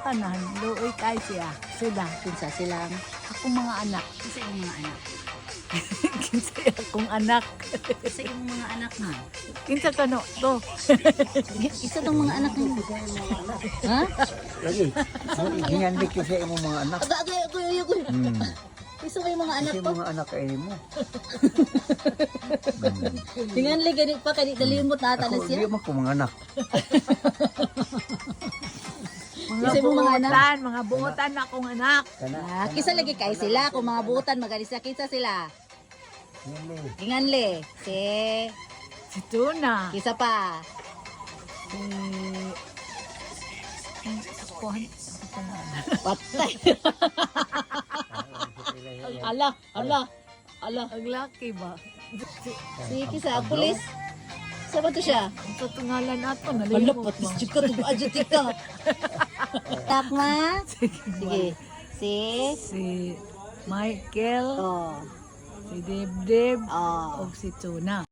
tanan, luoy kay siya. Sila, Kinsa silang. akong mga anak. Kinsa yung mga anak. Kinsa akong anak. Kinsa yung mga anak mo. Kinsa kano to. Isa tong mga anak mo. Ha? Lagi. Ginyandik ko sa imong mga anak. Agoy. Isa kayo mga anak Kasi pa. mga anak ay mo. Tinganli ganit pa kani dalimot na ata na Ako, siya. di mo ko mga anak. Mga Kinsa yung mga anak? buotan, mga buotan akong anak. Ah, kisa lagi kay sila kung mga butan maganisa kinsa sila. Tinganli. Si Tuna. Kisa pa. Kuhan. Patay. Ala. Ang laki ba? Si kisa pulis. Sa ba to siya? Ang katungalan ato, Hala, nalimot patis mo. ka to adjutik ka. Takma. Sige. Si Michael, Oh. si Dibdib, Oh. o si Tuna.